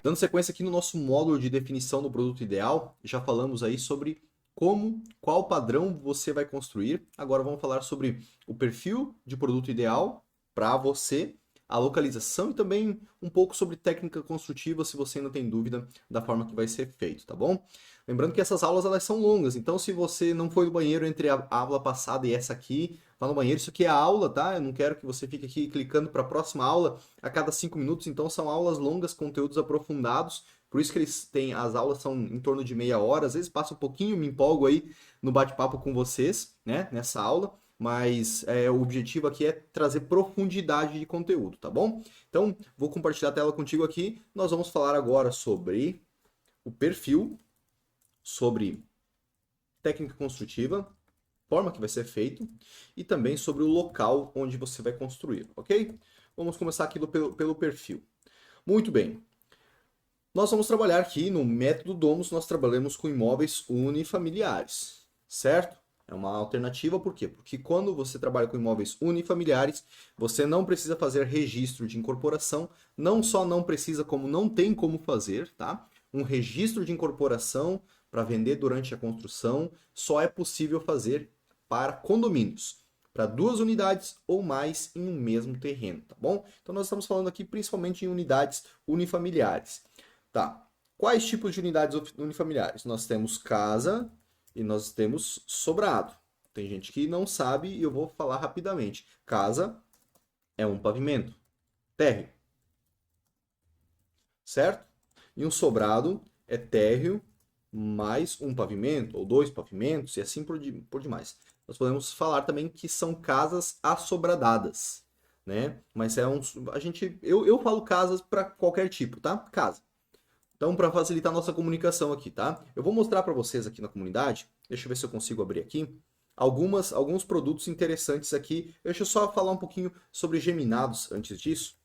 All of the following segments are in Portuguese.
Dando sequência aqui no nosso módulo de definição do produto ideal, já falamos aí sobre qual padrão você vai construir. Agora vamos falar sobre o perfil de produto ideal para você, a localização e também um pouco sobre técnica construtiva, se você ainda tem dúvida da forma que vai ser feito, tá bom? Lembrando que essas aulas elas são longas, então se você não foi no banheiro entre a aula passada e essa aqui, vá no banheiro, isso aqui é a aula, tá? Eu não quero que você fique aqui clicando para a próxima aula a cada 5 minutos, então são aulas longas, conteúdos aprofundados, por isso que eles têm, as aulas são em torno de meia hora, às vezes passa um pouquinho, me empolgo aí no bate-papo com vocês, né, nessa aula, mas o objetivo aqui é trazer profundidade de conteúdo, tá bom? Então, vou compartilhar a tela contigo aqui, nós vamos falar agora sobre o perfil, sobre técnica construtiva, forma que vai ser feito e também sobre o local onde você vai construir, ok? Vamos começar aqui pelo perfil. Muito bem. Nós vamos trabalhar aqui no método Domus, nós trabalhamos com imóveis unifamiliares, certo? É uma alternativa, por quê? Porque quando você trabalha com imóveis unifamiliares, você não precisa fazer registro de incorporação, não só não precisa, como não tem como fazer, tá? Um registro de incorporação para vender durante a construção só é possível fazer para condomínios, para 2 unidades ou mais em um mesmo terreno, tá bom? Então nós estamos falando aqui principalmente em unidades unifamiliares. Tá. Quais tipos de unidades unifamiliares? Nós temos casa e nós temos sobrado. Tem gente que não sabe e eu vou falar rapidamente. Casa é um pavimento, térreo, certo? E um sobrado é térreo mais um pavimento, ou 2 pavimentos, e assim por demais. Nós podemos falar também que são casas assobradadas, né? Mas eu falo casas para qualquer tipo, tá? Casa. Então, para facilitar a nossa comunicação aqui, tá? Eu vou mostrar para vocês aqui na comunidade, deixa eu ver se eu consigo abrir aqui, alguns produtos interessantes aqui. Deixa eu só falar um pouquinho sobre geminados antes disso.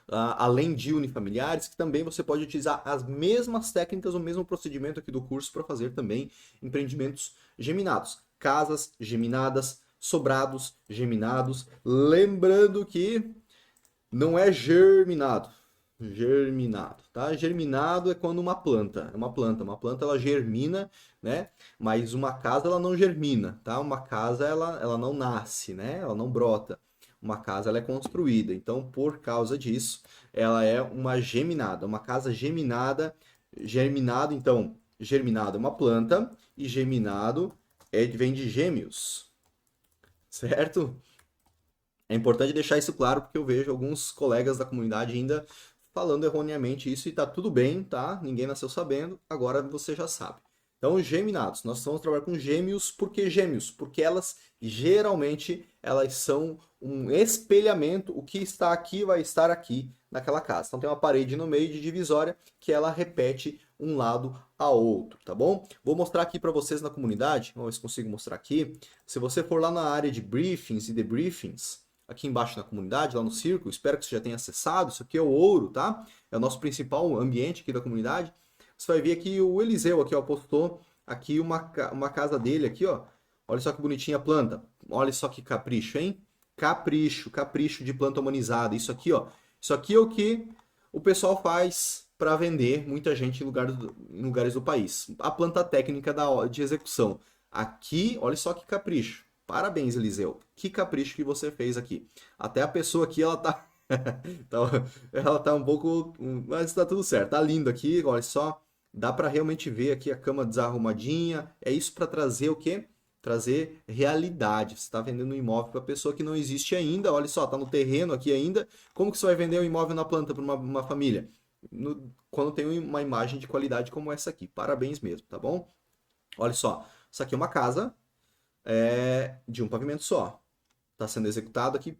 Além de unifamiliares, que também você pode utilizar as mesmas técnicas, o mesmo procedimento aqui do curso para fazer também empreendimentos geminados. Casas geminadas, sobrados geminados. Lembrando que não é germinado. Germinado, tá? Germinado é quando uma planta ela germina, né? Mas uma casa ela não germina, tá? Uma casa ela não nasce, né? Ela não brota. Uma casa ela é construída. Então, por causa disso, ela é uma geminada, uma casa geminada, germinado, então, germinado é uma planta e geminado vem de gêmeos, certo? É importante deixar isso claro porque eu vejo alguns colegas da comunidade ainda falando erroneamente isso e tá tudo bem, tá? Ninguém nasceu sabendo, agora você já sabe. Então, geminados, nós vamos trabalhar com gêmeos, por que gêmeos? Porque elas geralmente elas são um espelhamento, o que está aqui vai estar aqui naquela casa. Então tem uma parede no meio de divisória que ela repete um lado a outro, tá bom? Vou mostrar aqui para vocês na comunidade, vamos ver se consigo mostrar aqui. Se você for lá na área de briefings e debriefings, aqui embaixo na comunidade, lá no círculo, espero que você já tenha acessado, isso aqui é o ouro, tá? É o nosso principal ambiente aqui da comunidade. Você vai ver aqui o Eliseu aqui, ó, postou aqui uma casa dele aqui, ó. Olha só que bonitinha a planta. Olha só que capricho, hein? Capricho, capricho de planta humanizada. Isso aqui, ó. Isso aqui é o que o pessoal faz para vender muita gente em lugares do país. A planta técnica de execução. Aqui, olha só que capricho. Parabéns, Eliseu. Que capricho que você fez aqui. Até a pessoa aqui, ela tá então, ela tá um pouco, mas tá tudo certo. Tá lindo aqui, olha só. Dá para realmente ver aqui a cama desarrumadinha. É isso para trazer o quê? Trazer realidade. Você está vendendo um imóvel para pessoa que não existe ainda. Olha só, tá no terreno aqui ainda. Como que você vai vender um imóvel na planta para uma família? Quando tem uma imagem de qualidade como essa aqui. Parabéns mesmo, tá bom? Olha só, isso aqui é uma casa de um pavimento só. Está sendo executado aqui.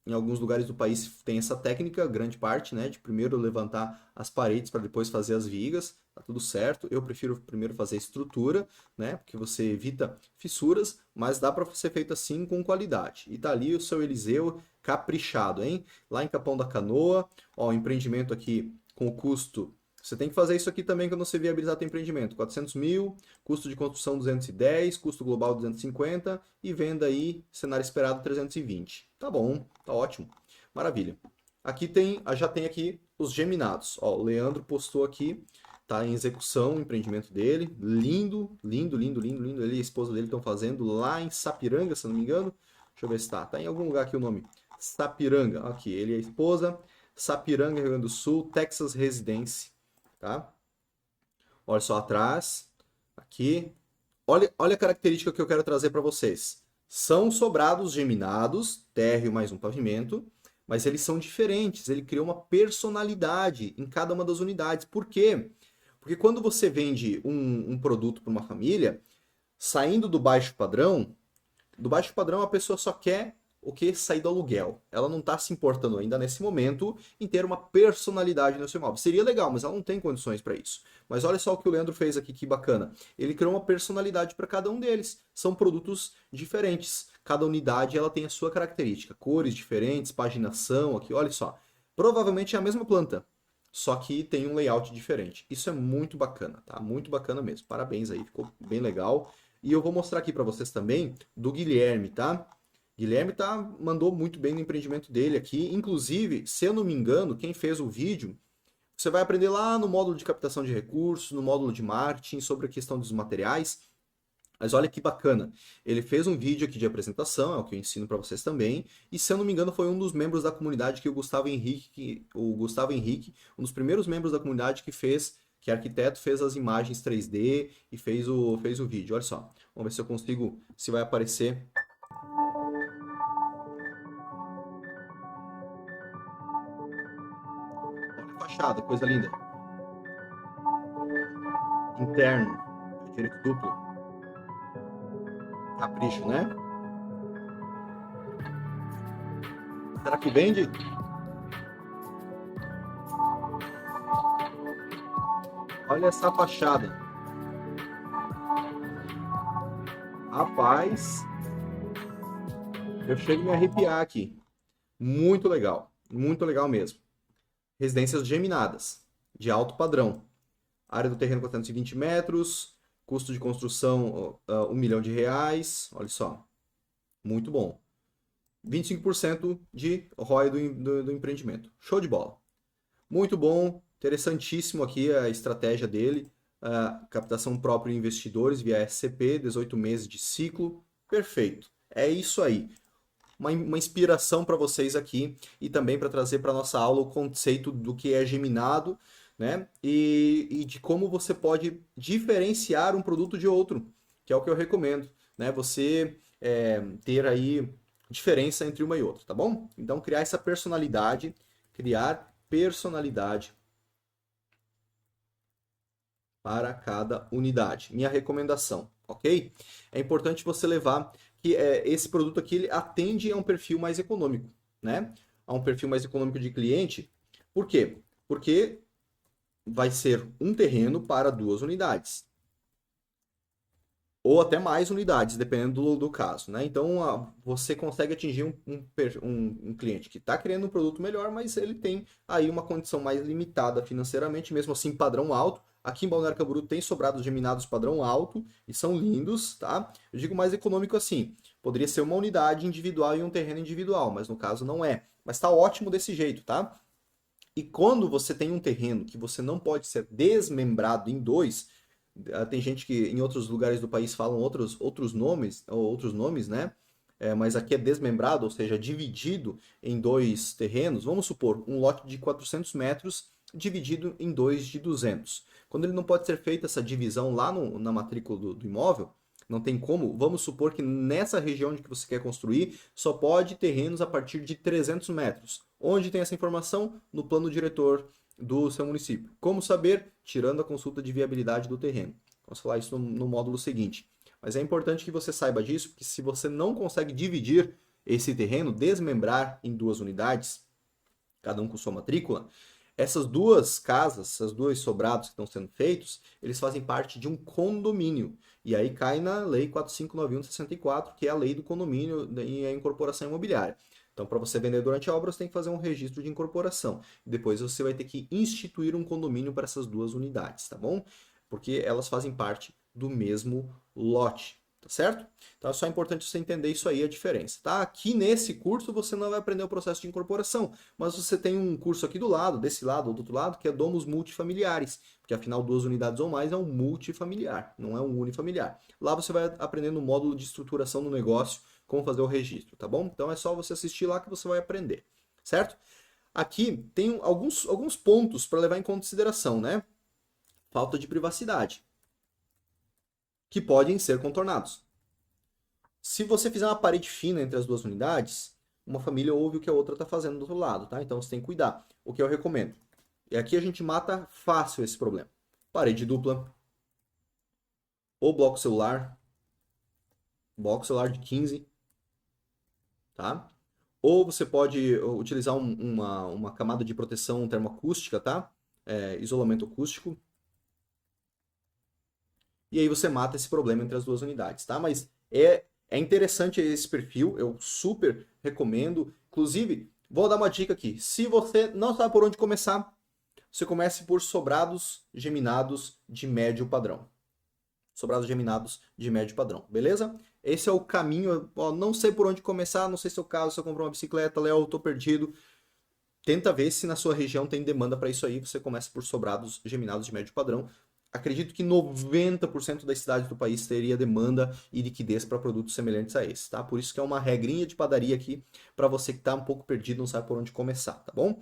Em alguns lugares do país tem essa técnica, grande parte, né, de primeiro levantar as paredes para depois fazer as vigas, tá tudo certo. Eu prefiro primeiro fazer a estrutura, né, porque você evita fissuras, mas dá para ser feito assim com qualidade. E tá ali o seu Eliseu caprichado, hein? Lá em Capão da Canoa, ó, o empreendimento aqui com o custo. Você tem que fazer isso aqui também quando você viabilizar teu empreendimento. 400 mil, custo de construção 210, custo global 250 e venda aí, cenário esperado 320. Tá bom, tá ótimo. Maravilha. Aqui já tem aqui os geminados. Ó, o Leandro postou aqui, tá em execução o empreendimento dele. Lindo, lindo, lindo, lindo, lindo. Ele e a esposa dele estão fazendo lá em Sapiranga, se eu não me engano. Deixa eu ver se tá. Tá em algum lugar aqui o nome. Sapiranga. Aqui, ele e a esposa. Sapiranga, Rio Grande do Sul, Texas Residence, tá? Olha só atrás, aqui. Olha a característica que eu quero trazer para vocês. São sobrados geminados, térreo mais um pavimento, mas eles são diferentes. Ele criou uma personalidade em cada uma das unidades. Por quê? Porque quando você vende um produto para uma família, saindo do baixo padrão a pessoa só quer o que sair do aluguel. Ela não está se importando ainda nesse momento em ter uma personalidade no seu imóvel. Seria legal, mas ela não tem condições para isso. Mas olha só o que o Leandro fez aqui, que bacana. Ele criou uma personalidade para cada um deles. São produtos diferentes. Cada unidade ela tem a sua característica, cores diferentes, paginação aqui, olha só. Provavelmente é a mesma planta, só que tem um layout diferente. Isso é muito bacana, tá? Muito bacana mesmo. Parabéns aí, ficou bem legal. E eu vou mostrar aqui para vocês também do Guilherme, tá? Guilherme mandou muito bem no empreendimento dele aqui. Inclusive, se eu não me engano, quem fez o vídeo, você vai aprender lá no módulo de captação de recursos, no módulo de marketing, sobre a questão dos materiais. Mas olha que bacana. Ele fez um vídeo aqui de apresentação, é o que eu ensino para vocês também. E se eu não me engano, foi um dos membros da comunidade que o Gustavo Henrique, um dos primeiros membros da comunidade que arquiteto, fez as imagens 3D e fez o vídeo. Olha só. Vamos ver se eu consigo, se vai aparecer. Fachada, coisa linda. Interno, direito duplo. Capricho, né? Será que vende? Olha essa fachada. Rapaz, eu chego a me arrepiar aqui. Muito legal mesmo. Residências geminadas, de alto padrão. Área do terreno 420 metros, custo de construção R$ 1 milhão. Olha só, muito bom. 25% de ROI do empreendimento. Show de bola. Muito bom, interessantíssimo aqui a estratégia dele. Captação própria de investidores via SCP, 18 meses de ciclo. Perfeito. É isso aí. Uma inspiração para vocês aqui e também para trazer para nossa aula o conceito do que é geminado, né? E de como você pode diferenciar um produto de outro, que é o que eu recomendo, né? Você ter aí diferença entre uma e outra, tá bom? Então criar personalidade para cada unidade. Minha recomendação, ok? É importante você levar que esse produto aqui ele atende a um perfil mais econômico, né? A um perfil mais econômico de cliente. Por quê? Porque vai ser um terreno para 2 unidades. Ou até mais unidades, dependendo do caso, né? Então, você consegue atingir um cliente que está querendo um produto melhor, mas ele tem aí uma condição mais limitada financeiramente, mesmo assim padrão alto. Aqui em Balneário Camboriú tem sobrados geminados padrão alto e são lindos, tá? Eu digo mais econômico assim, poderia ser uma unidade individual e um terreno individual, mas no caso não é. Mas tá ótimo desse jeito, tá? E quando você tem um terreno que você não pode ser desmembrado em 2, tem gente que em outros lugares do país falam outros nomes, né? Mas aqui é desmembrado, ou seja, dividido em 2 terrenos. Vamos supor, um lote de 400 metros dividido em 2 de 200. Quando ele não pode ser feita essa divisão lá na matrícula do imóvel, não tem como, vamos supor que nessa região que você quer construir, só pode terrenos a partir de 300 metros. Onde tem essa informação? No plano diretor do seu município. Como saber? Tirando a consulta de viabilidade do terreno. Vamos falar isso no módulo seguinte. Mas é importante que você saiba disso, porque se você não consegue dividir esse terreno, desmembrar em 2 unidades, cada um com sua matrícula, essas 2 casas, esses 2 sobrados que estão sendo feitos, eles fazem parte de um condomínio. E aí cai na Lei 4591/64, que é a lei do condomínio e a incorporação imobiliária. Então, para você vender durante a obra, você tem que fazer um registro de incorporação. Depois você vai ter que instituir um condomínio para essas 2 unidades, tá bom? Porque elas fazem parte do mesmo lote, tá certo? Então é só importante você entender isso aí, a diferença, tá? Aqui nesse curso você não vai aprender o processo de incorporação, mas você tem um curso aqui do lado, desse lado ou do outro lado, que é domos multifamiliares, porque afinal 2 unidades ou mais é um multifamiliar, não é um unifamiliar. Lá você vai aprender no módulo de estruturação do negócio, como fazer o registro, tá bom? Então é só você assistir lá que você vai aprender, certo? Aqui tem alguns pontos para levar em consideração, né? Falta de privacidade, que podem ser contornados. Se você fizer uma parede fina entre as 2 unidades, uma família ouve o que a outra está fazendo do outro lado, tá? Então você tem que cuidar. O que eu recomendo. E aqui a gente mata fácil esse problema. Parede dupla, ou bloco celular de 15, tá? Ou você pode utilizar uma camada de proteção termoacústica, tá? Isolamento acústico. E aí você mata esse problema entre as 2 unidades, tá? Mas é interessante esse perfil, eu super recomendo. Inclusive, vou dar uma dica aqui. Se você não sabe por onde começar, você comece por sobrados geminados de médio padrão. Sobrados geminados de médio padrão, beleza? Esse é o caminho. Ó, não sei por onde começar, não sei se é o caso, se eu comprar uma bicicleta, Léo, eu tô perdido. Tenta ver se na sua região tem demanda para isso aí. Você começa por sobrados geminados de médio padrão. Acredito que 90% das cidades do país teria demanda e liquidez para produtos semelhantes a esse, tá? Por isso que é uma regrinha de padaria aqui para você que está um pouco perdido, não sabe por onde começar, tá bom?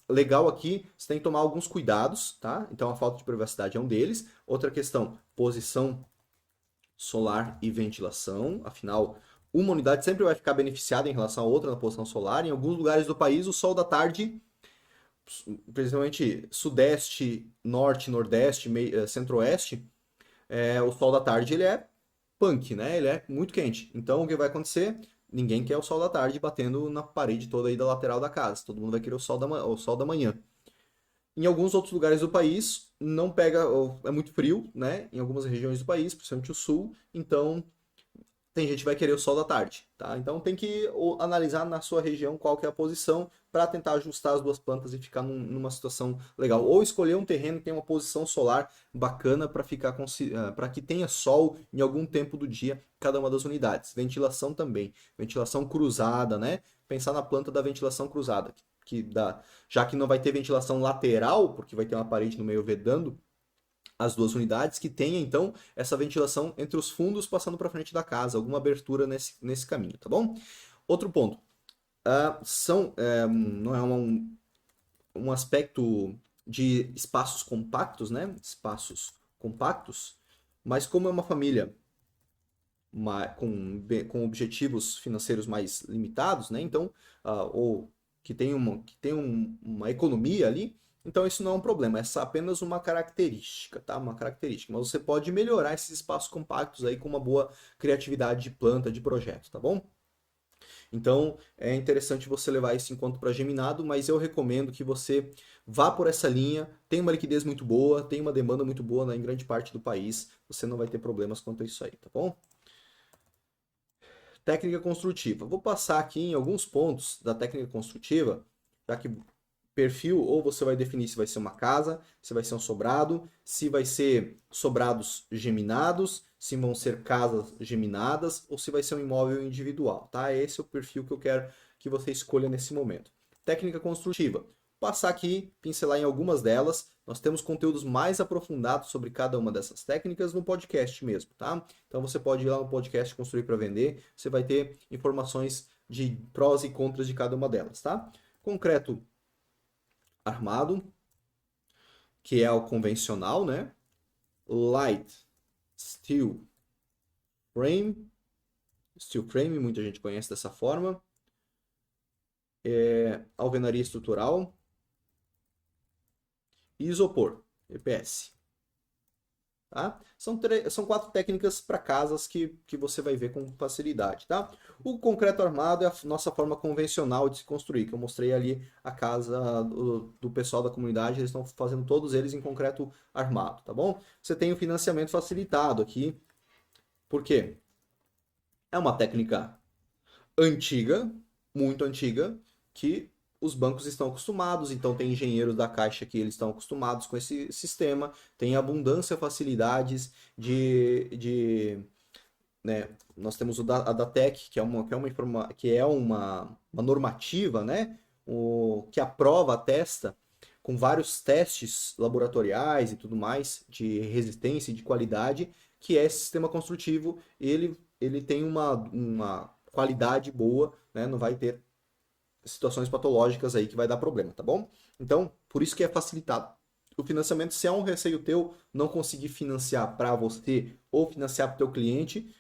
Legal aqui, você tem que tomar alguns cuidados, tá? Então a falta de privacidade é um deles. Outra questão, posição solar e ventilação. Afinal, uma unidade sempre vai ficar beneficiada em relação a outra na posição solar. Em alguns lugares do país, o sol da tarde, principalmente sudeste, norte, nordeste, centro-oeste, o sol da tarde ele é punk, né? Ele é muito quente. Então, o que vai acontecer? Ninguém quer o sol da tarde batendo na parede toda aí da lateral da casa. Todo mundo vai querer o sol da manhã. Em alguns outros lugares do país, não pega, é muito frio, né? Em algumas regiões do país, principalmente o sul. Então, tem gente que vai querer o sol da tarde, tá? Então tem que analisar na sua região qual que é a posição para tentar ajustar as duas plantas e ficar numa situação legal. Ou escolher um terreno que tem uma posição solar bacana para ficar para que tenha sol em algum tempo do dia cada uma das unidades. Ventilação também, ventilação cruzada, né? Pensar na planta da ventilação cruzada, já que não vai ter ventilação lateral, porque vai ter uma parede no meio vedando as 2 unidades, que tenha então essa ventilação entre os fundos passando para frente da casa, alguma abertura nesse caminho, tá bom? Outro ponto, não é um aspecto de espaços compactos, né? Espaços compactos, mas como é uma família com objetivos financeiros mais limitados, né? Então, ou que tem uma economia ali, então isso não é um problema, é apenas uma característica, tá? Uma característica. Mas você pode melhorar esses espaços compactos aí com uma boa criatividade de planta, de projeto, tá bom? Então é interessante você levar isso em conta para geminado, mas eu recomendo que você vá por essa linha. Tem uma liquidez muito boa, tem uma demanda muito boa, né, em grande parte do país. Você não vai ter problemas quanto a isso aí, tá bom? Técnica construtiva. Vou passar aqui em alguns pontos da técnica construtiva, já que perfil, ou você vai definir se vai ser uma casa, se vai ser um sobrado, se vai ser sobrados geminados, se vão ser casas geminadas, ou se vai ser um imóvel individual, tá? Esse é o perfil que eu quero que você escolha nesse momento. Técnica construtiva. Passar aqui, pincelar em algumas delas. Nós temos conteúdos mais aprofundados sobre cada uma dessas técnicas no podcast mesmo, tá? Então você pode ir lá no podcast Construir para Vender, você vai ter informações de prós e contras de cada uma delas, tá? Concreto armado, que é o convencional, né? Light steel frame, muita gente conhece dessa forma. Alvenaria estrutural e isopor, EPS. Tá? São 4 técnicas para casas que você vai ver com facilidade. Tá? O concreto armado é a nossa forma convencional de se construir, que eu mostrei ali a casa do pessoal da comunidade, eles estão fazendo todos eles em concreto armado, tá bom? Você tem o financiamento facilitado aqui, por quê? É uma técnica antiga, muito antiga, que os bancos estão acostumados, então tem engenheiros da Caixa que eles estão acostumados com esse sistema, tem abundância, facilidades de né, nós temos a DATEC, que é uma normativa, né, que aprova, atesta, com vários testes laboratoriais e tudo mais, de resistência e de qualidade, que é esse sistema construtivo, ele tem uma qualidade boa, né, não vai ter situações patológicas aí que vai dar problema, tá bom? Então, por isso que é facilitado. O financiamento, se é um receio teu não conseguir financiar para você ou financiar para o teu cliente,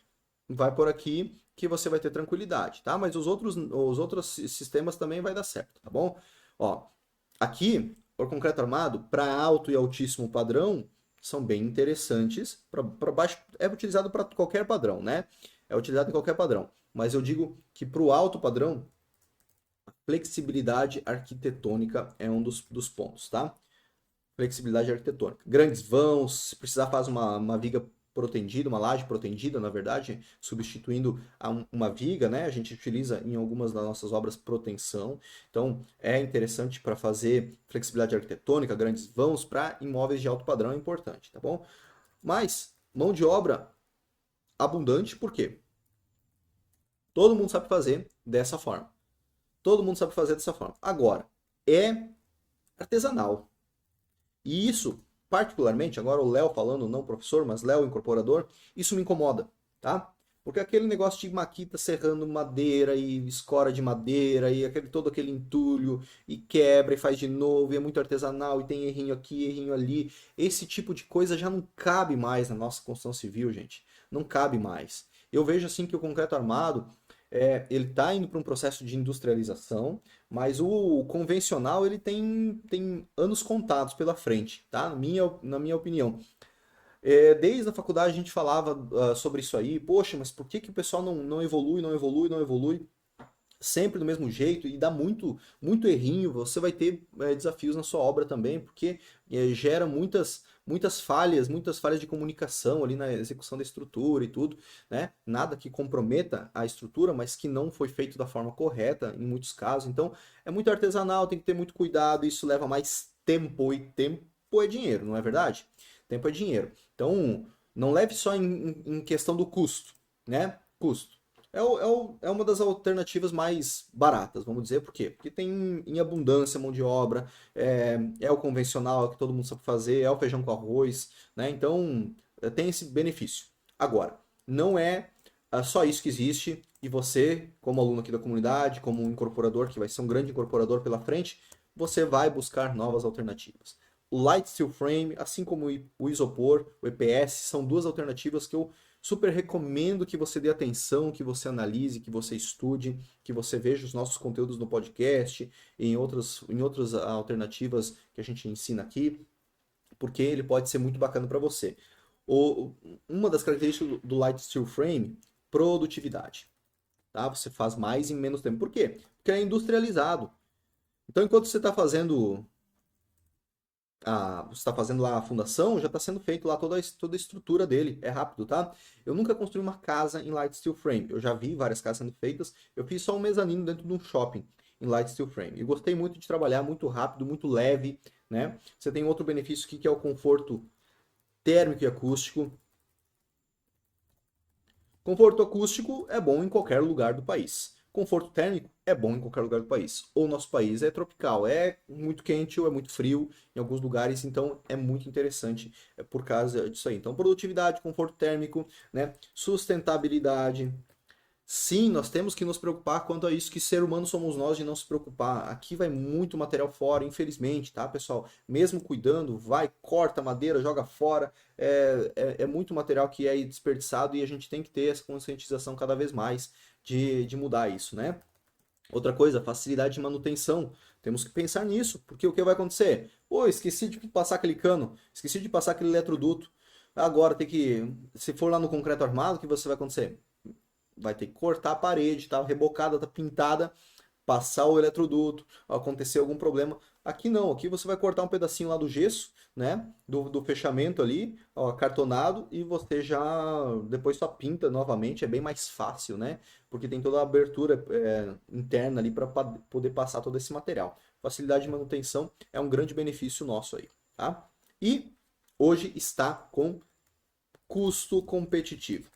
vai por aqui que você vai ter tranquilidade, tá? Mas os outros sistemas também vai dar certo, tá bom? Ó, aqui, o concreto armado, para alto e altíssimo padrão, são bem interessantes. Para baixo, é utilizado para qualquer padrão, né? É utilizado em qualquer padrão. Mas eu digo que para o alto padrão, flexibilidade arquitetônica é um dos pontos, tá? Flexibilidade arquitetônica. Grandes vãos, se precisar faz uma viga protendida, uma laje protendida, na verdade, substituindo uma viga, né? A gente utiliza em algumas das nossas obras proteção. Então, é interessante para fazer flexibilidade arquitetônica, grandes vãos para imóveis de alto padrão é importante, tá bom? Mas mão de obra abundante, por quê? Todo mundo sabe fazer dessa forma. Todo mundo sabe fazer dessa forma. Agora, é artesanal. E isso, particularmente, agora o Léo falando, não professor, mas Léo incorporador, isso me incomoda, tá? Porque aquele negócio de maquita serrando madeira e escora de madeira e todo aquele entulho e quebra e faz de novo e é muito artesanal e tem errinho aqui, errinho ali. Esse tipo de coisa já não cabe mais na nossa construção civil, gente. Não cabe mais. Eu vejo assim que o concreto armado, ele está indo para um processo de industrialização, mas o convencional ele tem anos contados pela frente, tá? Na minha opinião. Desde a faculdade a gente falava sobre isso aí, poxa, mas por que que o pessoal não evolui, não evolui, não evolui? Sempre do mesmo jeito e dá muito, muito errinho, você vai ter desafios na sua obra também, porque gera muitas falhas de comunicação ali na execução da estrutura e tudo, né? Nada que comprometa a estrutura, mas que não foi feito da forma correta em muitos casos. Então, é muito artesanal, tem que ter muito cuidado, isso leva mais tempo e tempo é dinheiro, não é verdade? Tempo é dinheiro. Então, não leve só em questão do custo, né? Custo. É uma das alternativas mais baratas, vamos dizer, por quê? Porque tem em abundância mão de obra, é o convencional, é o que todo mundo sabe fazer, é o feijão com arroz, né? Então, tem esse benefício. Agora, não é só isso que existe, e você, como aluno aqui da comunidade, como um incorporador, que vai ser um grande incorporador pela frente, você vai buscar novas alternativas. O Light Steel Frame, assim como o isopor, o EPS, são duas alternativas que eu super recomendo que você dê atenção, que você analise, que você estude, que você veja os nossos conteúdos no podcast, e em outras alternativas que a gente ensina aqui, porque ele pode ser muito bacana para você. Uma das características do Light Steel Frame, produtividade. Tá? Você faz mais em menos tempo. Por quê? Porque é industrializado. Então, enquanto você está fazendo você está fazendo lá a fundação, já está sendo feito lá toda a estrutura dele. É rápido, tá? Eu nunca construí uma casa em light steel frame. Eu já vi várias casas sendo feitas. Eu fiz só um mezanino dentro de um shopping em light steel frame. E gostei muito de trabalhar, muito rápido, muito leve, né? Você tem outro benefício aqui que é o conforto térmico e acústico. Conforto acústico é bom em qualquer lugar do país. Conforto térmico é bom em qualquer lugar do país. O nosso país é tropical, é muito quente ou é muito frio em alguns lugares, então é muito interessante por causa disso aí. Então, produtividade, conforto térmico, né? Sustentabilidade, sim, nós temos que nos preocupar quanto a isso, que ser humano somos nós de não se preocupar. Aqui vai muito material fora, infelizmente, tá, pessoal? Mesmo cuidando, vai, corta madeira, joga fora. É muito material que é desperdiçado e a gente tem que ter essa conscientização cada vez mais de mudar isso, né? Outra coisa, facilidade de manutenção. Temos que pensar nisso, porque o que vai acontecer? Pô, esqueci de passar aquele cano, esqueci de passar aquele eletroduto. Agora tem que, se for lá no concreto armado, o que você vai acontecer? Vai ter que cortar a parede, tá rebocada, tá pintada, passar o eletroduto, acontecer algum problema. Aqui não, aqui você vai cortar um pedacinho lá do gesso, né, do fechamento ali, ó, acartonado, e você já depois só pinta novamente, é bem mais fácil, né, porque tem toda a abertura interna ali para poder passar todo esse material. Facilidade de manutenção é um grande benefício nosso aí, tá? E hoje está com custo competitivo.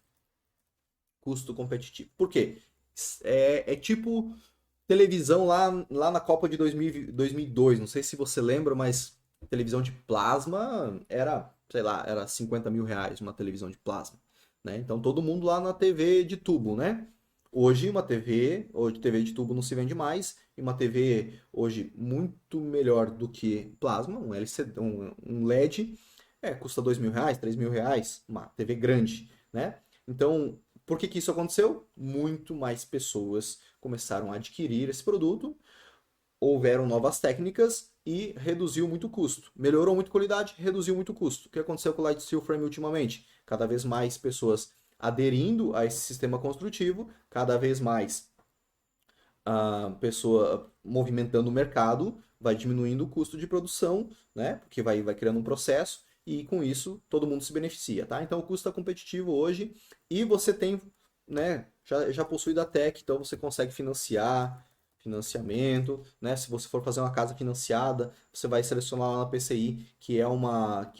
custo competitivo. Por quê? É tipo televisão lá na Copa de 2002. Não sei se você lembra, mas televisão de plasma era, sei lá, era 50 mil reais uma televisão de plasma, né? Então todo mundo lá na TV de tubo, né? Hoje TV de tubo não se vende mais, e uma TV hoje muito melhor do que plasma, um LCD, um LED, custa 2 mil reais, 3 mil reais, uma TV grande, né? Então, por que que isso aconteceu? Muito mais pessoas começaram a adquirir esse produto, houveram novas técnicas e reduziu muito o custo. Melhorou muito a qualidade, reduziu muito o custo. O que aconteceu com o Light Steel Frame ultimamente? Cada vez mais pessoas aderindo a esse sistema construtivo, cada vez mais a pessoa movimentando o mercado, vai diminuindo o custo de produção, né? Porque vai criando um processo e com isso todo mundo se beneficia, tá? Então o custo está competitivo hoje e você tem, né? Já possui da Tech, então você consegue financiamento, né? Se você for fazer uma casa financiada, você vai selecionar lá na PCI, que é uma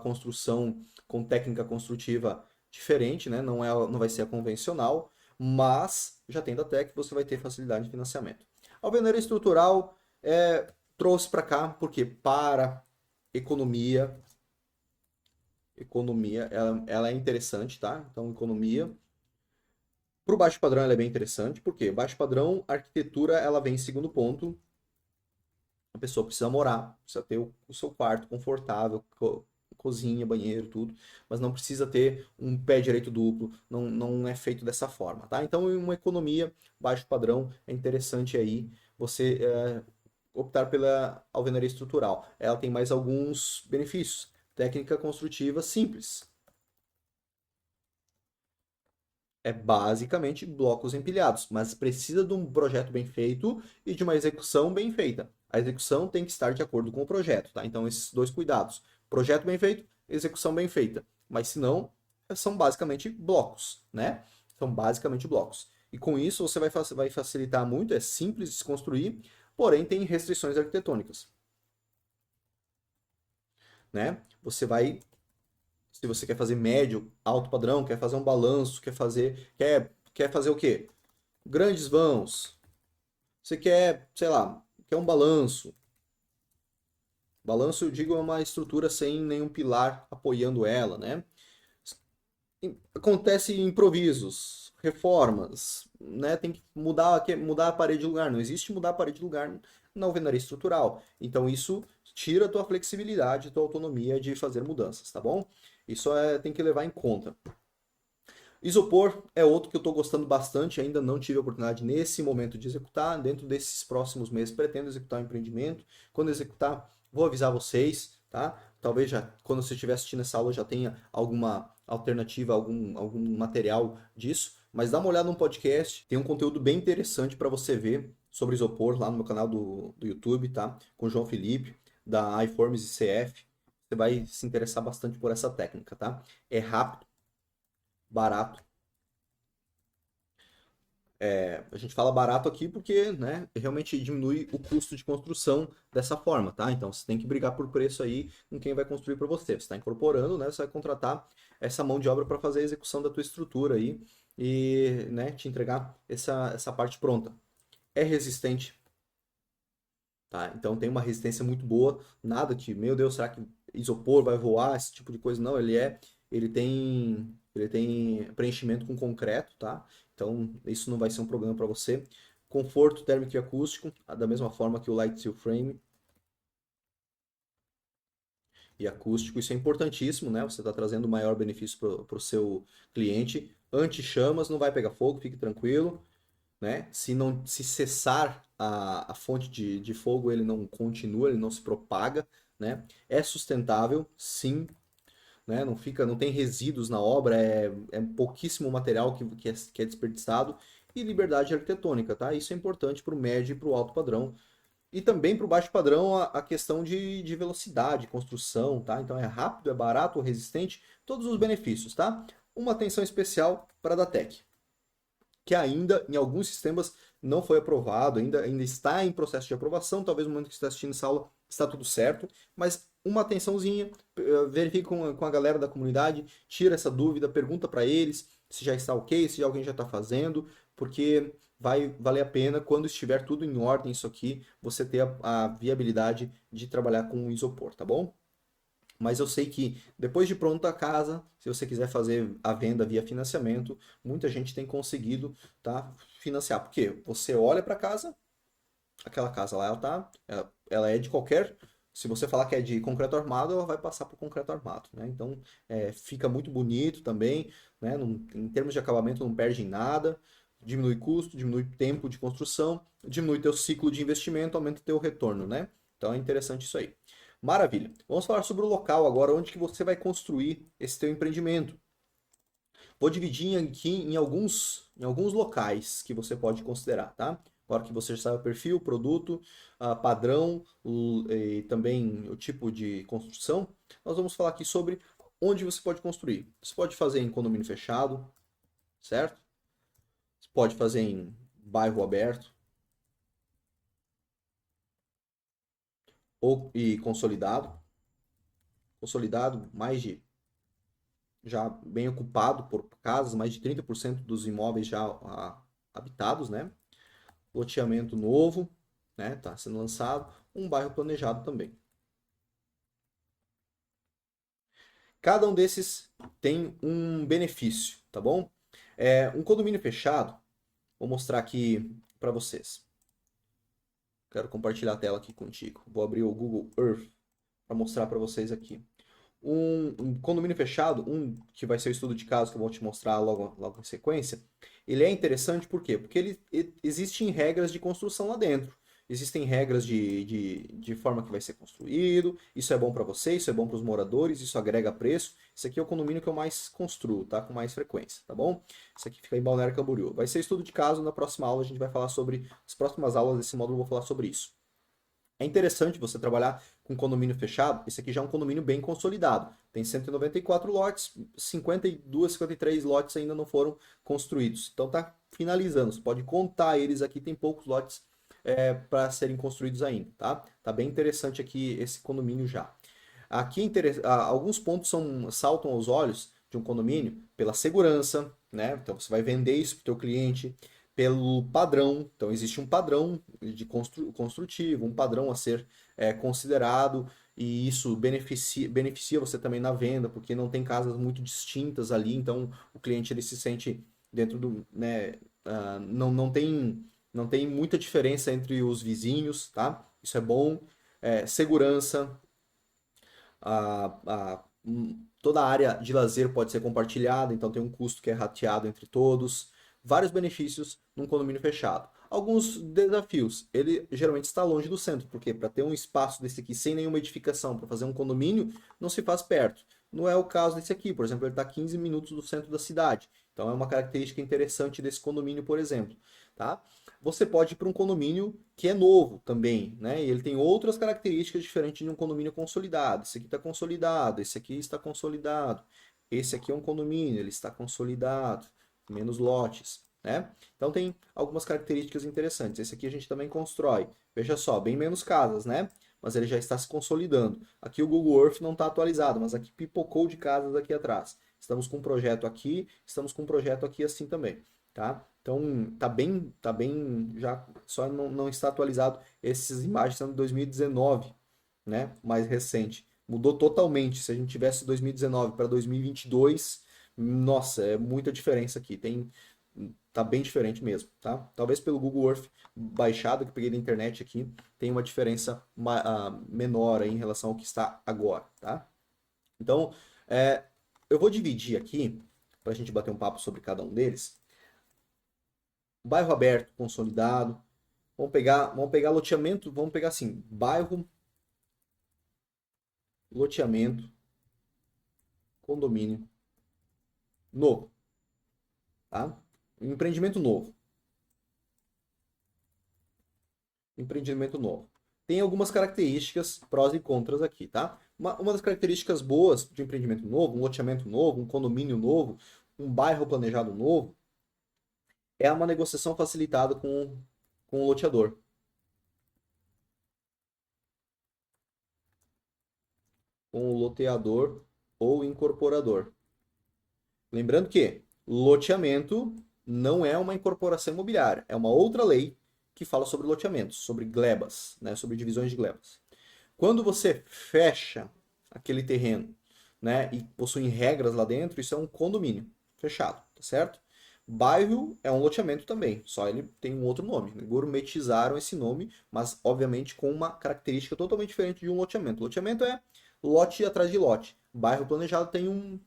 construção com técnica construtiva diferente, né? Não vai ser a convencional, mas já tendo a Tech você vai ter facilidade de financiamento. A alvenaria estrutural trouxe para cá porque para economia, ela é interessante, tá? Então economia para o baixo padrão ela é bem interessante, porque baixo padrão, a arquitetura ela vem em segundo ponto. A pessoa precisa morar, precisa ter o seu quarto confortável, cozinha, banheiro, tudo, mas não precisa ter um pé direito duplo, não é feito dessa forma, tá? Então, em uma economia baixo padrão, é interessante aí você optar pela alvenaria estrutural. Ela tem mais alguns benefícios. Técnica construtiva simples. É basicamente blocos empilhados, mas precisa de um projeto bem feito e de uma execução bem feita. A execução tem que estar de acordo com o projeto, tá? Então, esses dois cuidados. Projeto bem feito, execução bem feita. Mas se não, são basicamente blocos, né? São basicamente blocos. E com isso você vai facilitar muito, é simples de se construir, porém tem restrições arquitetônicas, né? Se você quer fazer médio, alto padrão, quer fazer um balanço, quer fazer o quê? Grandes vãos. Você quer, sei lá, quer um balanço. Balanço, eu digo, é uma estrutura sem nenhum pilar apoiando ela, né? Acontece improvisos, reformas, né? Tem que mudar a parede de lugar. Não existe mudar a parede de lugar na alvenaria estrutural. Então isso tira a tua flexibilidade, a tua autonomia de fazer mudanças, tá bom? Isso tem que levar em conta. Isopor é outro que eu estou gostando bastante, ainda não tive a oportunidade nesse momento de executar. Dentro desses próximos meses pretendo executar o empreendimento. Quando executar, vou avisar vocês, tá? Talvez já quando você estiver assistindo essa aula já tenha alguma alternativa, algum material disso. Mas dá uma olhada no podcast, tem um conteúdo bem interessante para você ver sobre isopor lá no meu canal do YouTube, tá? Com o João Felipe, da iForms e CF. Você vai se interessar bastante por essa técnica, tá? É rápido, barato. A gente fala barato aqui porque, né, realmente diminui o custo de construção dessa forma, tá? Então você tem que brigar por preço aí com quem vai construir para você. Você está incorporando, né? Você vai contratar essa mão de obra para fazer a execução da tua estrutura aí e, né, te entregar essa parte pronta. É resistente, tá? Então tem uma resistência muito boa, nada que, meu Deus, será que isopor vai voar, esse tipo de coisa? Não, ele tem preenchimento com concreto, tá? Então isso não vai ser um problema para você. Conforto térmico e acústico, da mesma forma que o Light Steel Frame e acústico, isso é importantíssimo, né? Você está trazendo maior benefício para o seu cliente. Anti-chamas, não vai pegar fogo, fique tranquilo, né? Se cessar a fonte de fogo, ele não continua, ele não se propaga, né? É sustentável, sim, né? Não tem resíduos na obra, é pouquíssimo material que é desperdiçado e liberdade arquitetônica, tá? Isso é importante para o médio e para o alto padrão. E também para o baixo padrão a questão de velocidade, construção, tá? Então é rápido, é barato, resistente, todos os benefícios, tá? Uma atenção especial para a Datec, que ainda em alguns sistemas não foi aprovado, ainda está em processo de aprovação, talvez no momento que você está assistindo essa aula está tudo certo, mas uma atençãozinha, verifique com a galera da comunidade, tira essa dúvida, pergunta para eles, se já está ok, se alguém já está fazendo, porque vai valer a pena quando estiver tudo em ordem isso aqui, você ter a viabilidade de trabalhar com isopor, tá bom? Mas eu sei que depois de pronta a casa, se você quiser fazer a venda via financiamento, muita gente tem conseguido, tá, financiar. Porque você olha para a casa, aquela casa lá, ela é de qualquer. Se você falar que é de concreto armado, ela vai passar por concreto armado, né? Então, fica muito bonito também, né? Em termos de acabamento, não perde em nada, diminui custo, diminui tempo de construção, diminui teu ciclo de investimento, aumenta teu retorno, né? Então, é interessante isso aí. Maravilha. Vamos falar sobre o local agora, onde que você vai construir esse teu empreendimento. Vou dividir aqui em alguns locais que você pode considerar, tá? Agora que você já sabe o perfil, produto, padrão e também o tipo de construção, nós vamos falar aqui sobre onde você pode construir. Você pode fazer em condomínio fechado, certo? Você pode fazer em bairro aberto e consolidado. Consolidado, já bem ocupado por casas, mais de 30% dos imóveis já habitados, né? Loteamento novo, né? Tá sendo lançado, um bairro planejado também. Cada um desses tem um benefício, tá bom? Um condomínio fechado, vou mostrar aqui para vocês. Quero compartilhar a tela aqui contigo. Vou abrir o Google Earth para mostrar para vocês aqui. Um condomínio fechado, que vai ser o estudo de caso que eu vou te mostrar logo em sequência, ele é interessante por quê? Porque existem regras de construção lá dentro. Existem regras de forma que vai ser construído, isso é bom para você, isso é bom para os moradores, isso agrega preço. Esse aqui é o condomínio que eu mais construo, tá? Com mais frequência, tá bom? Esse aqui fica em Balneário Camboriú. Vai ser estudo de caso, na próxima aula a gente vai falar sobre, as próximas aulas desse módulo eu vou falar sobre isso. É interessante você trabalhar com condomínio fechado. Esse aqui já é um condomínio bem consolidado. Tem 194 lotes, 52, 53 lotes ainda não foram construídos. Então tá finalizando. Você pode contar eles aqui, tem poucos lotes para serem construídos ainda, tá? Tá bem interessante aqui esse condomínio já. Aqui alguns pontos saltam aos olhos de um condomínio pela segurança, né? Então você vai vender isso para o teu cliente pelo padrão. Então existe um padrão de construtivo, um padrão a ser considerado e isso beneficia você também na venda, porque não tem casas muito distintas ali, então o cliente ele se sente dentro do, né, não tem muita diferença entre os vizinhos, tá? Isso é bom. Segurança, toda a área de lazer pode ser compartilhada, então tem um custo que é rateado entre todos. Vários benefícios num condomínio fechado. Alguns desafios. Ele geralmente está longe do centro, porque para ter um espaço desse aqui sem nenhuma edificação, para fazer um condomínio, não se faz perto. Não é o caso desse aqui, por exemplo, ele está a 15 minutos do centro da cidade. Então é uma característica interessante desse condomínio, por exemplo. Tá? Você pode ir para um condomínio que é novo também, né? E ele tem outras características diferentes de um condomínio consolidado. Esse aqui está consolidado, esse aqui está consolidado. Esse aqui é um condomínio, ele está consolidado, menos lotes, né? Então tem algumas características interessantes. Esse aqui a gente também constrói. Veja só, bem menos casas, né? Mas ele já está se consolidando. Aqui o Google Earth não está atualizado, mas aqui pipocou de casas aqui atrás. Estamos com um projeto aqui, estamos com um projeto aqui assim também, tá? Então tá bem, já só não está atualizado. Essas imagens são de 2019, né? Mais recente. Mudou totalmente. Se a gente tivesse 2019 para 2022, nossa, é muita diferença aqui. Tá bem diferente mesmo, tá? Talvez pelo Google Earth baixado que eu peguei da internet aqui, tem uma diferença menor aí em relação ao que está agora, tá? Então, eu vou dividir aqui para a gente bater um papo sobre cada um deles. Bairro aberto, consolidado. Vamos pegar loteamento, vamos pegar assim, bairro, loteamento, condomínio novo, tá? Empreendimento novo. Empreendimento novo. Tem algumas características, prós e contras aqui, tá? Uma das características boas de um empreendimento novo, um loteamento novo, um condomínio novo, um bairro planejado novo, é uma negociação facilitada com o loteador. Com o loteador ou incorporador. Lembrando que Loteamento não é uma incorporação imobiliária, é uma outra lei que fala sobre loteamentos, sobre glebas, né, sobre divisões de glebas. Quando você fecha aquele terreno, né, e possui regras lá dentro, isso é um condomínio fechado, tá certo? Bairro é um loteamento também, só ele tem um outro nome. Gourmetizaram esse nome, mas obviamente com uma característica totalmente diferente de um loteamento. Loteamento é lote atrás de lote. Bairro planejado tem um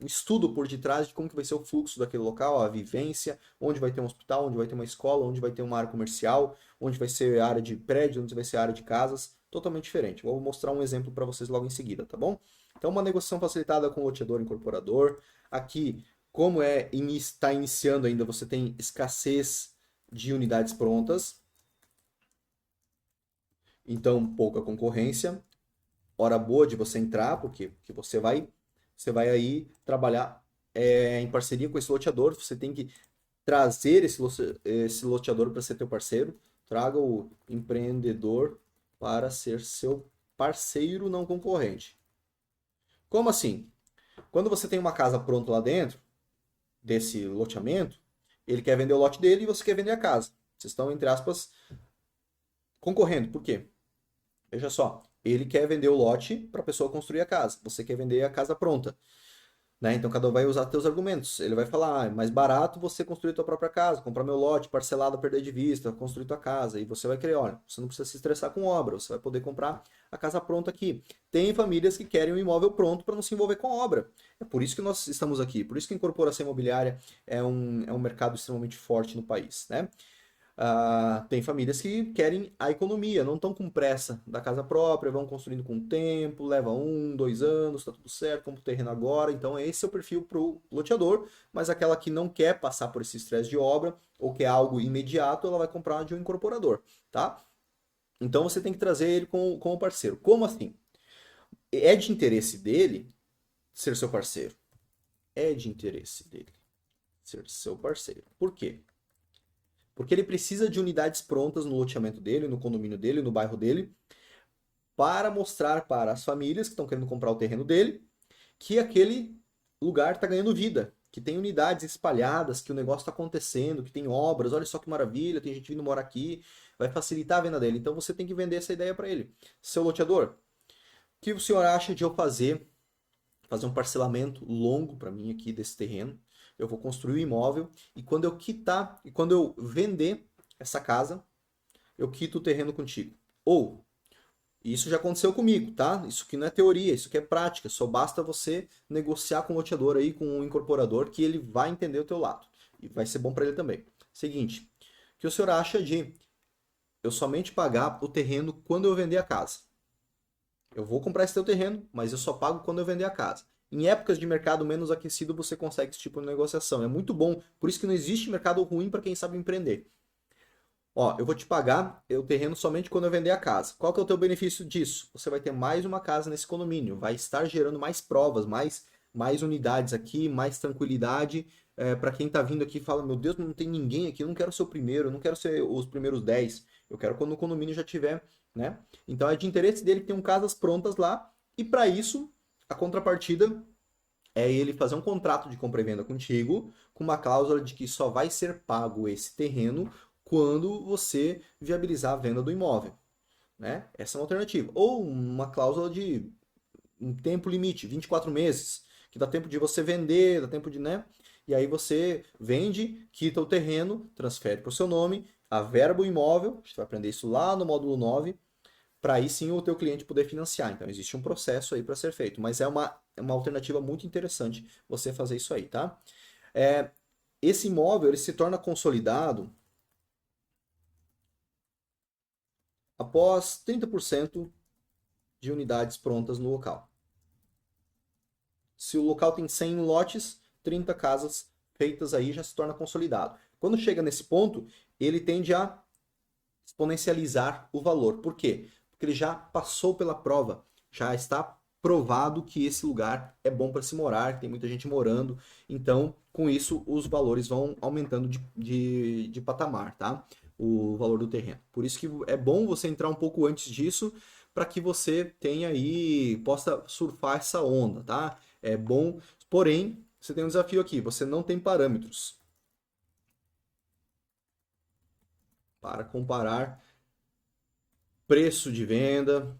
estudo por detrás de como que vai ser o fluxo daquele local, a vivência, onde vai ter um hospital, onde vai ter uma escola, onde vai ter uma área comercial, onde vai ser área de prédio, onde vai ser área de casas, totalmente diferente. Vou mostrar um exemplo para vocês logo em seguida, tá bom? Então, uma negociação facilitada com o loteador incorporador. Aqui, como está iniciando ainda, você tem escassez de unidades prontas, então pouca concorrência. Hora boa de você entrar, porque você vai aí trabalhar em parceria com esse loteador. Você tem que trazer esse loteador para ser teu parceiro. Traga o empreendedor para ser seu parceiro, não concorrente. Como assim? Quando você tem uma casa pronta lá dentro desse loteamento, ele quer vender o lote dele e você quer vender a casa. Vocês estão, entre aspas, concorrendo. Por quê? Veja só, ele quer vender o lote para a pessoa construir a casa. Você quer vender a casa pronta. Né? Então cada um vai usar seus argumentos. Ele vai falar, é mais barato você construir tua própria casa, comprar meu lote, parcelado, perder de vista, construir tua casa. E você vai querer, olha, você não precisa se estressar com obra, você vai poder comprar a casa pronta aqui. Tem famílias que querem um imóvel pronto para não se envolver com a obra. É por isso que nós estamos aqui, por isso que a incorporação imobiliária é um mercado extremamente forte no país, né? Tem famílias que querem a economia, não estão com pressa da casa própria, vão construindo com o tempo, leva 1, 2 anos, tá tudo certo, compra o terreno agora. Então, esse é o perfil para o loteador, mas aquela que não quer passar por esse estresse de obra ou quer algo imediato, ela vai comprar de um incorporador, tá? Então, você tem que trazer ele como parceiro. Como assim? É de interesse dele ser seu parceiro. É de interesse dele ser seu parceiro. Por quê? Porque ele precisa de unidades prontas no loteamento dele, no condomínio dele, no bairro dele, para mostrar para as famílias que estão querendo comprar o terreno dele que aquele lugar está ganhando vida, que tem unidades espalhadas, que o negócio está acontecendo, que tem obras, olha só que maravilha, tem gente vindo morar aqui, vai facilitar a venda dele. Então você tem que vender essa ideia para ele. Seu loteador, o que o senhor acha de eu fazer um parcelamento longo para mim aqui desse terreno? Eu vou construir o imóvel e quando eu quitar, e quando eu vender essa casa, eu quito o terreno contigo. Ou, isso já aconteceu comigo, tá? Isso aqui não é teoria, isso aqui é prática. Só basta você negociar com o loteador aí, com o incorporador, que ele vai entender o teu lado. E vai ser bom para ele também. Seguinte, o que o senhor acha de eu somente pagar o terreno quando eu vender a casa? Eu vou comprar esse teu terreno, mas eu só pago quando eu vender a casa. Em épocas de mercado menos aquecido, você consegue esse tipo de negociação. É muito bom. Por isso que não existe mercado ruim para quem sabe empreender. Ó, eu vou te pagar o terreno somente quando eu vender a casa. Qual que é o teu benefício disso? Você vai ter mais uma casa nesse condomínio, vai estar gerando mais provas, mais unidades aqui, mais tranquilidade. Para quem está vindo aqui e fala, meu Deus, não tem ninguém aqui, eu não quero ser o primeiro, eu não quero ser os primeiros 10. Eu quero quando o condomínio já tiver, né? Então é de interesse dele que tenham casas prontas lá, e para isso, a contrapartida é ele fazer um contrato de compra e venda contigo, com uma cláusula de que só vai ser pago esse terreno quando você viabilizar a venda do imóvel, né? Essa é uma alternativa. Ou uma cláusula de um tempo limite, 24 meses, que dá tempo de você vender, dá tempo de, né? E aí você vende, quita o terreno, transfere para o seu nome, averba o imóvel, a gente vai aprender isso lá no módulo 9, para aí sim o teu cliente poder financiar. Então existe um processo aí para ser feito, mas é uma alternativa muito interessante você fazer isso aí, tá? É, esse imóvel ele se torna consolidado após 30% de unidades prontas no local. Se o local tem 100 lotes, 30 casas feitas aí já se torna consolidado. Quando chega nesse ponto, ele tende a exponencializar o valor. Por quê? Porque ele já passou pela prova, já está provado que esse lugar é bom para se morar, tem muita gente morando, então com isso os valores vão aumentando de patamar, tá? O valor do terreno. Por isso que é bom você entrar um pouco antes disso, para que você tenha aí, possa surfar essa onda, tá? É bom, porém, você tem um desafio aqui, você não tem parâmetros para comparar preço de venda,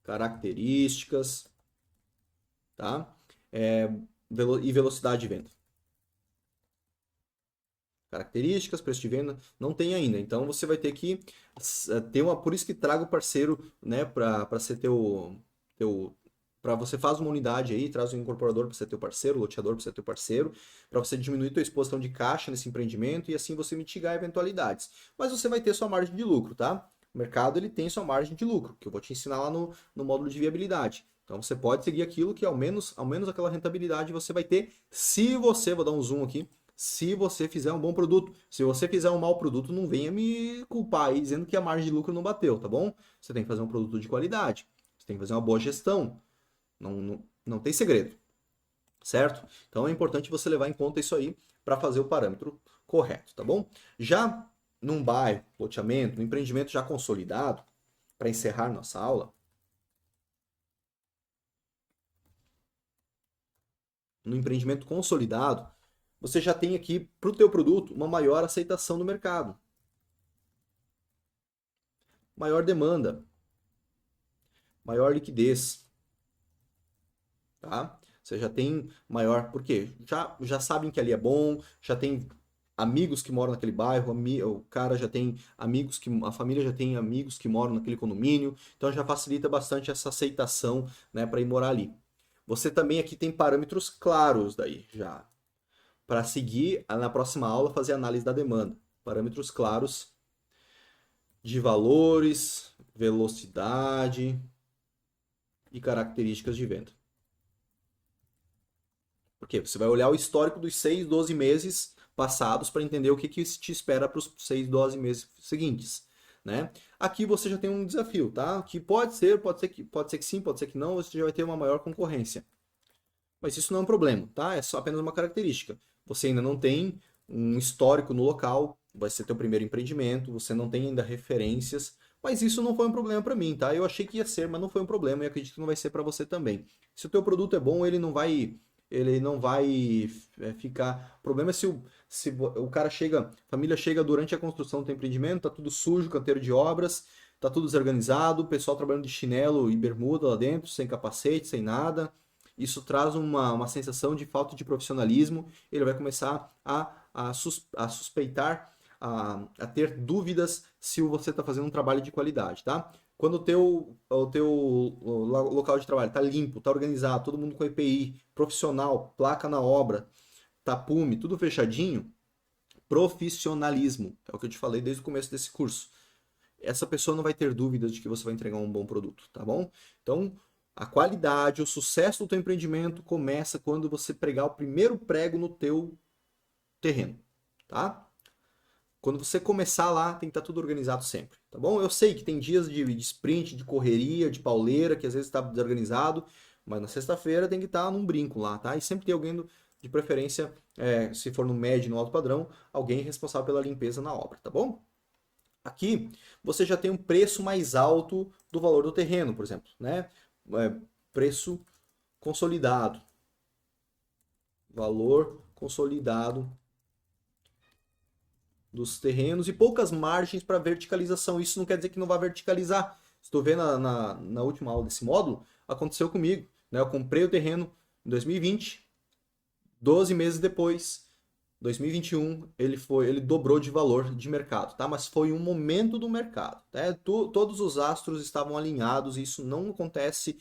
características, tá? E velocidade de venda. Características, preço de venda, não tem ainda. Então você vai ter que ter uma. Por isso que traga o parceiro, né, para ser teu para você faz uma unidade aí, traz um incorporador para ser teu parceiro, loteador para ser teu parceiro, para você diminuir tua exposição de caixa nesse empreendimento e assim você mitigar eventualidades. Mas você vai ter sua margem de lucro, tá? O mercado ele tem sua margem de lucro, que eu vou te ensinar lá no módulo de viabilidade. Então você pode seguir aquilo que ao menos aquela rentabilidade você vai ter se você, vou dar um zoom aqui, se você fizer um bom produto. Se você fizer um mau produto, não venha me culpar aí dizendo que a margem de lucro não bateu, tá bom? Você tem que fazer um produto de qualidade. Você tem que fazer uma boa gestão. Não tem segredo, certo? Então é importante você levar em conta isso aí para fazer o parâmetro correto, tá bom? Já num bairro, loteamento, num empreendimento já consolidado, para encerrar nossa aula, no empreendimento consolidado, você já tem aqui para o teu produto uma maior aceitação no mercado, maior demanda, maior liquidez, tá? Você já tem maior, por quê? Já sabem que ali é bom, já tem amigos que moram naquele bairro, o cara já tem amigos a família já tem amigos que moram naquele condomínio, então já facilita bastante essa aceitação, né, para ir morar ali. Você também aqui tem parâmetros claros daí já para seguir na próxima aula fazer análise da demanda. Parâmetros claros de valores, velocidade e características de venda. Porque você vai olhar o histórico dos 6, 12 meses passados para entender o que te espera para os 6, 12 meses seguintes. Né? Aqui você já tem um desafio, tá? Que pode ser que sim, pode ser que não, você já vai ter uma maior concorrência. Mas isso não é um problema, tá? É só apenas uma característica. Você ainda não tem um histórico no local, vai ser teu primeiro empreendimento, você não tem ainda referências, mas isso não foi um problema para mim, tá? Eu achei que ia ser, mas não foi um problema e acredito que não vai ser para você também. Se o teu produto é bom, ele não vai ficar. O problema é se o cara chega, a família chega durante a construção do teu empreendimento, tá tudo sujo, canteiro de obras, tá tudo desorganizado, o pessoal trabalhando de chinelo e bermuda lá dentro, sem capacete, sem nada. Isso traz uma sensação de falta de profissionalismo, ele vai começar a suspeitar, a ter dúvidas se você está fazendo um trabalho de qualidade, tá? Quando o teu local de trabalho está limpo, está organizado, todo mundo com EPI, profissional, placa na obra, tapume, tudo fechadinho, profissionalismo, é o que eu te falei desde o começo desse curso. Essa pessoa não vai ter dúvidas de que você vai entregar um bom produto, tá bom? Então, a qualidade, o sucesso do teu empreendimento começa quando você pregar o primeiro prego no teu terreno, tá? Quando você começar lá, tem que estar tudo organizado sempre, tá bom? Eu sei que tem dias de sprint, de correria, de pauleira, que às vezes está desorganizado, mas na sexta-feira tem que estar num brinco lá, tá? E sempre tem alguém, de preferência, se for no médio, no alto padrão, alguém responsável pela limpeza na obra, tá bom? Aqui você já tem um preço mais alto do valor do terreno, por exemplo, né? Preço consolidado, valor consolidado dos terrenos e poucas margens para verticalização. Isso não quer dizer que não vai verticalizar. Estou vendo na última aula desse módulo, aconteceu comigo. Né? Eu comprei o terreno em 2020, 12 meses depois, 2021, ele dobrou de valor de mercado, tá? Mas foi um momento do mercado, né? Todos os astros estavam alinhados e isso não acontece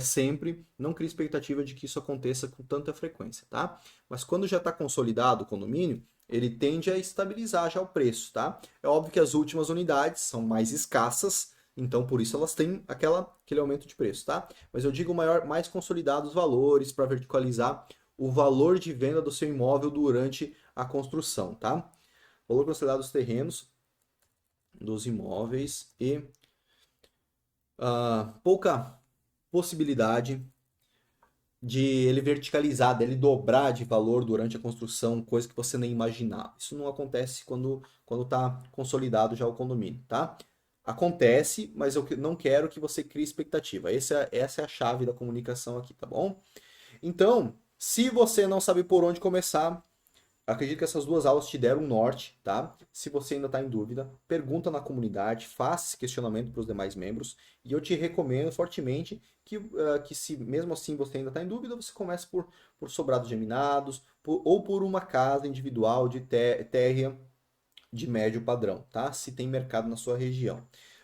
sempre, não cria expectativa de que isso aconteça com tanta frequência, tá? Mas quando já está consolidado o condomínio, ele tende a estabilizar já o preço, tá? É óbvio que as últimas unidades são mais escassas, então por isso elas têm aquele aumento de preço, tá? Mas eu digo mais consolidados valores para verticalizar o valor de venda do seu imóvel durante a construção, tá? Valor considerado dos terrenos, dos imóveis e pouca possibilidade de ele verticalizar, dele dobrar de valor durante a construção, coisa que você nem imaginava. Isso não acontece quando está consolidado já o condomínio, tá? Acontece, mas eu não quero que você crie expectativa. Essa é a chave da comunicação aqui, tá bom? Então, se você não sabe por onde começar, acredito que essas duas aulas te deram um norte, tá? Se você ainda está em dúvida, pergunta na comunidade, faça esse questionamento para os demais membros e eu te recomendo fortemente que se mesmo assim você ainda está em dúvida, você comece por sobrados geminados ou por uma casa individual de térrea de médio padrão, tá? Se tem mercado na sua região.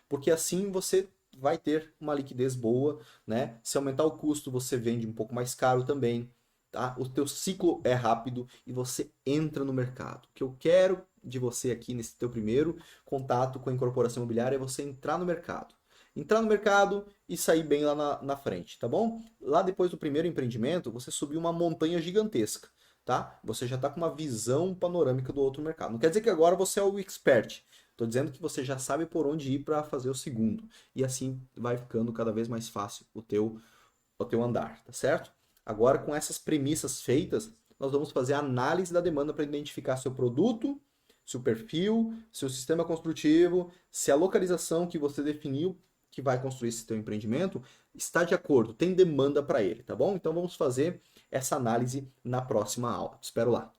Porque assim você vai ter uma liquidez boa, né? Se aumentar o custo, você vende um pouco mais caro também, tá? O teu ciclo é rápido e você entra no mercado. O que eu quero de você aqui nesse teu primeiro contato com a incorporação imobiliária é você entrar no mercado. Entrar no mercado e sair bem lá na frente, tá bom? Lá depois do primeiro empreendimento, você subiu uma montanha gigantesca, tá? Você já está com uma visão panorâmica do outro mercado. Não quer dizer que agora você é o expert. Estou dizendo que você já sabe por onde ir para fazer o segundo. E assim vai ficando cada vez mais fácil o teu andar, tá certo? Agora, com essas premissas feitas, nós vamos fazer a análise da demanda para identificar seu produto, seu perfil, seu sistema construtivo, se a localização que você definiu que vai construir esse teu empreendimento está de acordo, tem demanda para ele, tá bom? Então vamos fazer essa análise na próxima aula. Te espero lá.